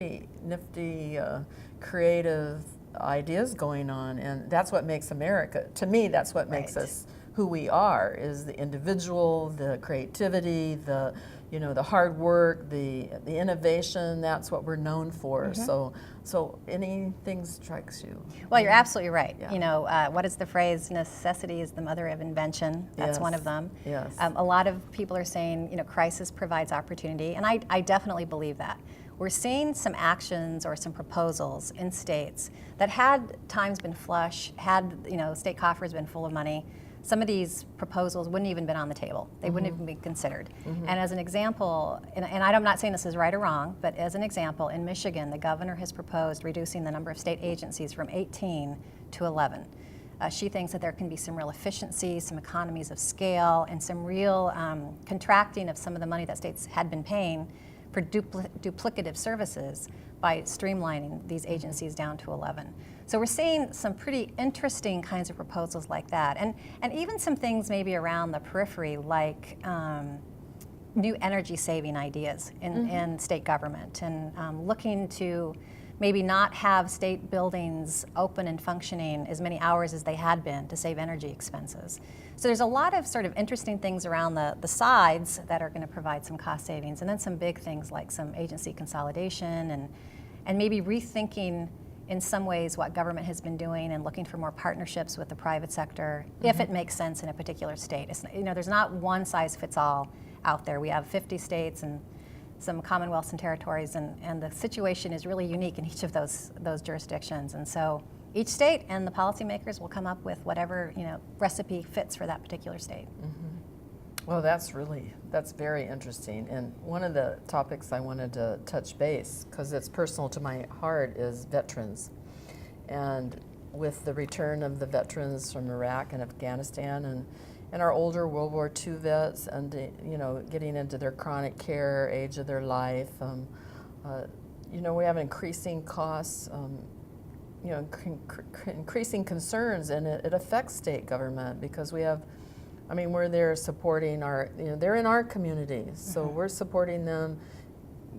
nifty, creative ideas going on, and that's what makes America. To me, that's what makes us who we are, is the individual, the creativity, the the hard work, the innovation. That's what we're known for. So anything strikes you. Well, you're absolutely right. Yeah. What is the phrase? Necessity is the mother of invention. That's Yes. one of them. Yes. A lot of people are saying, crisis provides opportunity, and I definitely believe that. We're seeing some actions or some proposals in states that had times been flush, had state coffers been full of money, some of these proposals wouldn't even been on the table. They wouldn't even be considered. And as an example, and I'm not saying this is right or wrong, but as an example, in Michigan, the governor has proposed reducing the number of state agencies from 18 to 11. She thinks that there can be some real efficiencies, some economies of scale, and some real contracting of some of the money that states had been paying for duplicative services by streamlining these agencies down to 11. So we're seeing some pretty interesting kinds of proposals like that, and even some things maybe around the periphery, like new energy saving ideas in state government, and looking to maybe not have state buildings open and functioning as many hours as they had been to save energy expenses. So there's a lot of sort of interesting things around the sides that are going to provide some cost savings, and then some big things like some agency consolidation and maybe rethinking in some ways what government has been doing and looking for more partnerships with the private sector if it makes sense in a particular state. It's, there's not one size fits all out there. We have 50 states and some commonwealths and territories, and the situation is really unique in each of those jurisdictions. And so each state and the policymakers will come up with whatever recipe fits for that particular state. Well, that's very interesting. And one of the topics I wanted to touch base, because it's personal to my heart, is veterans. And with the return of the veterans from Iraq and Afghanistan, and our older World War II vets, and getting into their chronic care age of their life, we have increasing costs, increasing concerns, and it affects state government because we're there supporting they're in our communities, so we're supporting them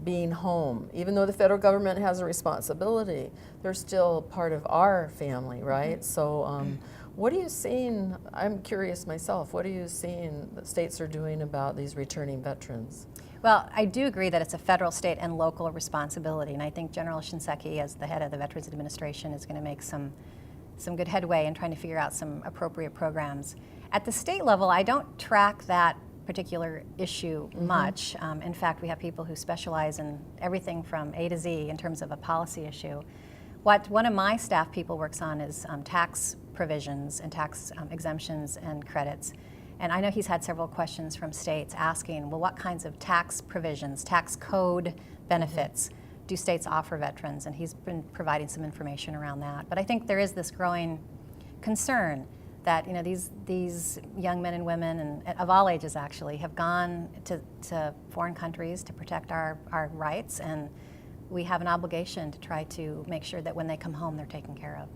being home. Even though the federal government has a responsibility, they're still part of our family, right? So what are you seeing? I'm curious myself, what are you seeing that states are doing about these returning veterans? Well, I do agree that it's a federal, state, and local responsibility, and I think General Shinseki, as the head of the Veterans Administration, is going to make some good headway in trying to figure out some appropriate programs. At the state level, I don't track that particular issue much. In fact, we have people who specialize in everything from A to Z in terms of a policy issue. What one of my staff people works on is tax provisions and tax exemptions and credits. And I know he's had several questions from states asking, well, what kinds of tax provisions, tax code benefits do states offer veterans? And he's been providing some information around that. But I think there is this growing concern that these young men and women, and of all ages actually, have gone to foreign countries to protect our rights, and we have an obligation to try to make sure that when they come home they're taken care of.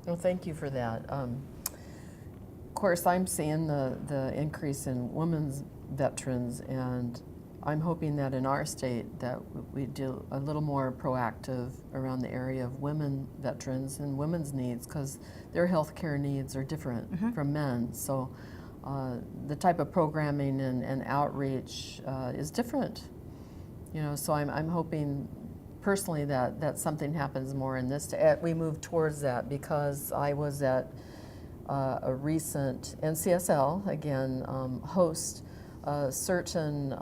Well, thank you for that. Of course, I'm seeing the increase in women's veterans, and I'm hoping that in our state that we do a little more proactive around the area of women veterans and women's needs, because their health care needs are different from men. So the type of programming and outreach is different. So I'm hoping personally that something happens more in this state. We move towards that, because I was at a recent NCSL, again, host certain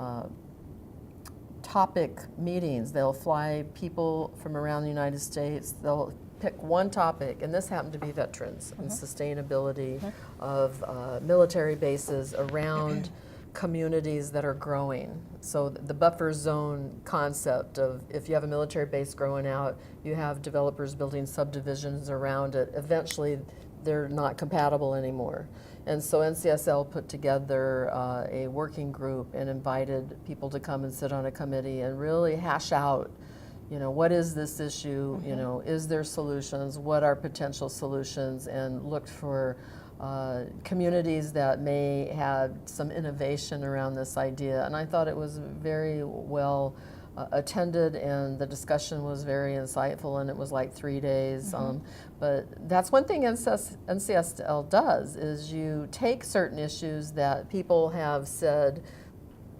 topic meetings. They'll fly people from around the United States. They'll pick one topic, and this happened to be veterans and sustainability of military bases around communities that are growing. So the buffer zone concept of, if you have a military base growing out, you have developers building subdivisions around it. Eventually, they're not compatible anymore. And so NCSL put together a working group and invited people to come and sit on a committee and really hash out, what is this issue? Is there solutions? What are potential solutions? And looked for communities that may have some innovation around this idea. And I thought it was very well attended, and the discussion was very insightful, and it was like 3 days. But that's one thing NCSL does, is you take certain issues that people have said,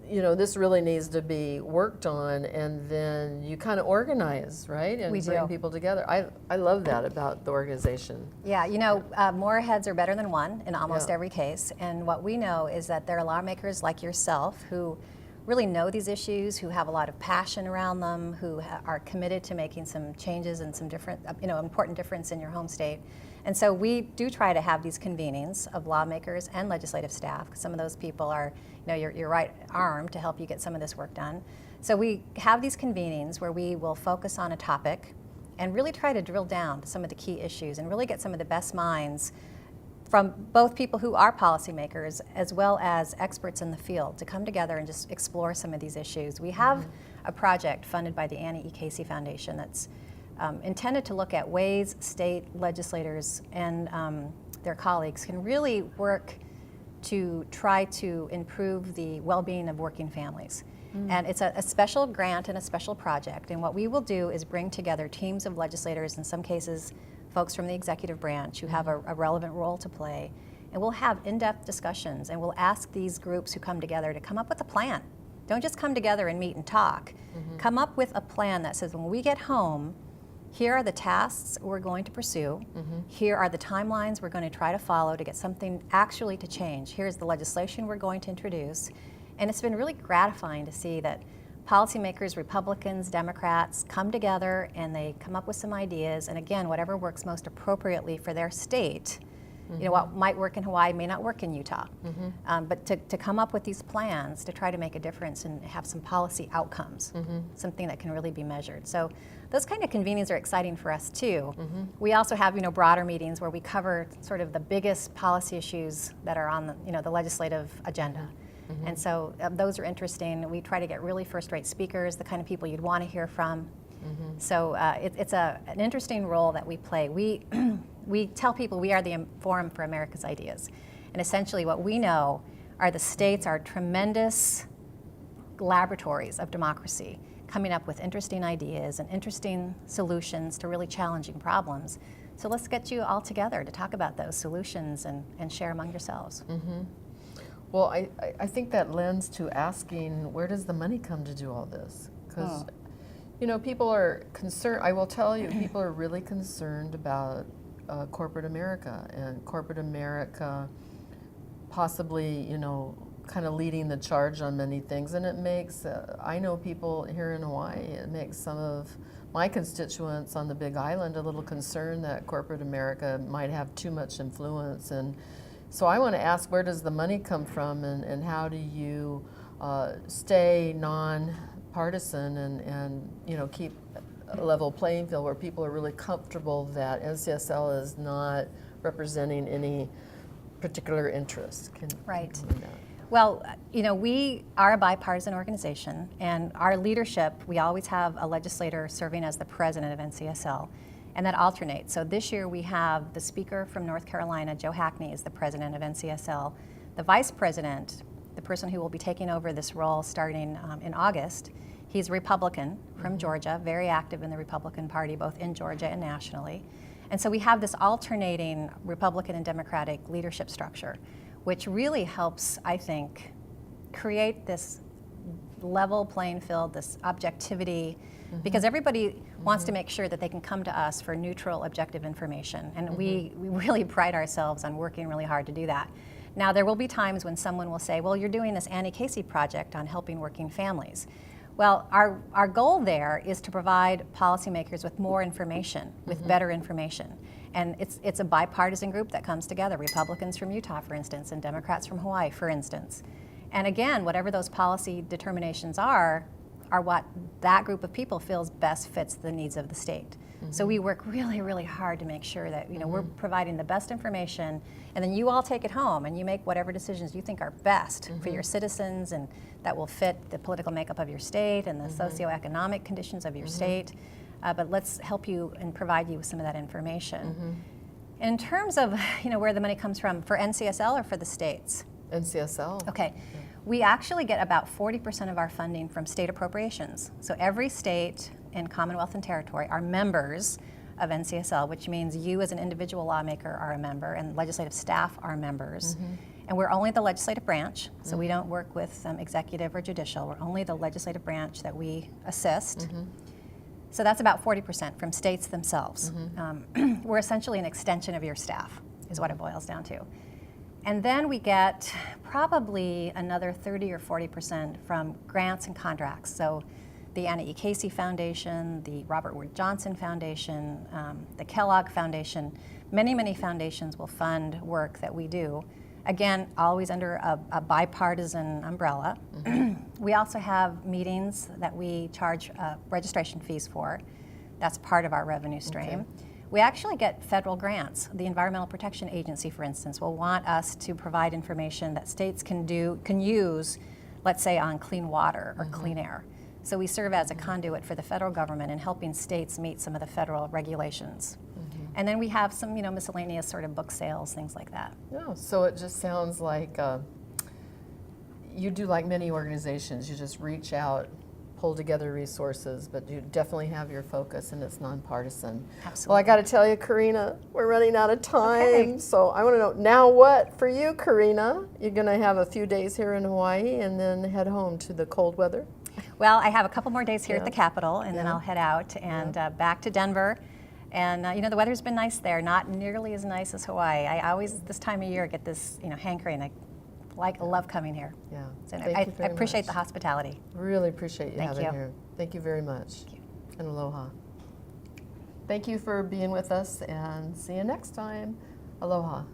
you know, this really needs to be worked on, and then you kind of organize, right? And We bring do. people together. I love that about the organization. Yeah, you know, more heads are better than one in almost Yeah. every case. And what we know is that there are lawmakers like yourself who really know these issues, who have a lot of passion around them, who are committed to making some changes and some different, important difference in your home state. And so we do try to have these convenings of lawmakers and legislative staff, because some of those people are, your right arm to help you get some of this work done. So we have these convenings where we will focus on a topic and really try to drill down to some of the key issues and really get some of the best minds from both people who are policymakers as well as experts in the field to come together and just explore some of these issues. We have a project funded by the Annie E. Casey Foundation that's intended to look at ways state legislators and their colleagues can really work to try to improve the well-being of working families. And it's a special grant and a special project. And what we will do is bring together teams of legislators, in some cases folks from the executive branch who have a relevant role to play. And we'll have in-depth discussions, and we'll ask these groups who come together to come up with a plan. Don't just come together and meet and talk. Come up with a plan that says, when we get home, here are the tasks we're going to pursue. Here are the timelines we're going to try to follow to get something actually to change. Here's the legislation we're going to introduce. And it's been really gratifying to see that policymakers, Republicans, Democrats, come together and they come up with some ideas. And again, whatever works most appropriately for their state. What might work in Hawaii may not work in Utah. But to come up with these plans to try to make a difference and have some policy outcomes, something that can really be measured. So those kind of convenings are exciting for us too. We also have broader meetings where we cover sort of the biggest policy issues that are on the legislative agenda. And so those are interesting. We try to get really first-rate speakers, the kind of people you'd want to hear from. So it's an interesting role that we play. We tell people we are the forum for America's ideas. And essentially what we know are the states are tremendous laboratories of democracy, coming up with interesting ideas and interesting solutions to really challenging problems. So let's get you all together to talk about those solutions and share among yourselves. Well, I think that lends to asking, where does the money come to do all this? Because, people are concerned. I will tell you, people are really concerned about corporate America, and corporate America possibly, kind of leading the charge on many things. And it makes, I know people here in Hawaii, it makes some of my constituents on the Big Island a little concerned that corporate America might have too much influence. And so I want to ask, where does the money come from, and how do you stay non-partisan and keep a level playing field where people are really comfortable that NCSL is not representing any particular interest? Right. Can you do that? Well, we are a bipartisan organization, and our leadership, we always have a legislator serving as the president of NCSL, and that alternates. So this year we have the Speaker from North Carolina, Joe Hackney, is the president of NCSL. The Vice President, the person who will be taking over this role starting in August, he's a Republican from Georgia, very active in the Republican Party, both in Georgia and nationally. And so we have this alternating Republican and Democratic leadership structure, which really helps, I think, create this level playing field, this objectivity, because everybody wants to make sure that they can come to us for neutral, objective information. And we really pride ourselves on working really hard to do that. Now, there will be times when someone will say, well, you're doing this Annie Casey project on helping working families. Well, our goal there is to provide policymakers with more information, with better information. And it's a bipartisan group that comes together, Republicans from Utah, for instance, and Democrats from Hawaii, for instance. And again, whatever those policy determinations are what that group of people feels best fits the needs of the state. So we work really, really hard to make sure that we're providing the best information, and then you all take it home and you make whatever decisions you think are best for your citizens and that will fit the political makeup of your state and the socioeconomic conditions of your state. But let's help you and provide you with some of that information. In terms of where the money comes from, for NCSL or for the states? NCSL. Okay. We actually get about 40% of our funding from state appropriations. So every state and Commonwealth and Territory are members of NCSL, which means you as an individual lawmaker are a member and legislative staff are members. And we're only the legislative branch, so we don't work with executive or judicial. We're only the legislative branch that we assist. So that's about 40% from states themselves. We're essentially an extension of your staff, is what it boils down to. And then we get probably another 30 or 40% from grants and contracts. So the Anna E. Casey Foundation, the Robert Wood Johnson Foundation, the Kellogg Foundation, many foundations will fund work that we do. Again, always under a bipartisan umbrella. We also have meetings that we charge registration fees for. That's part of our revenue stream. We actually get federal grants. The Environmental Protection Agency, for instance, will want us to provide information that states can use, let's say, on clean water or clean air. So we serve as a conduit for the federal government in helping states meet some of the federal regulations. And then we have some, miscellaneous sort of book sales, things like that. Oh, so it just sounds like you do like many organizations. You just reach out, pull together resources, but you definitely have your focus and it's nonpartisan. Absolutely. Well, I got to tell you, Corina, we're running out of time. Okay. So I want to know, now what for you, Corina? You're going to have a few days here in Hawaii and then head home to the cold weather? Well, I have a couple more days here at the Capitol, and then I'll head out and back to Denver. And the weather's been nice there, not nearly as nice as Hawaii. I always, this time of year, get this hankering. I love coming here. Yeah. So Thank you I very appreciate much. the hospitality. Really appreciate you Thank having you. here. Thank you very much. Thank you. And aloha. Thank you for being with us and see you next time. Aloha.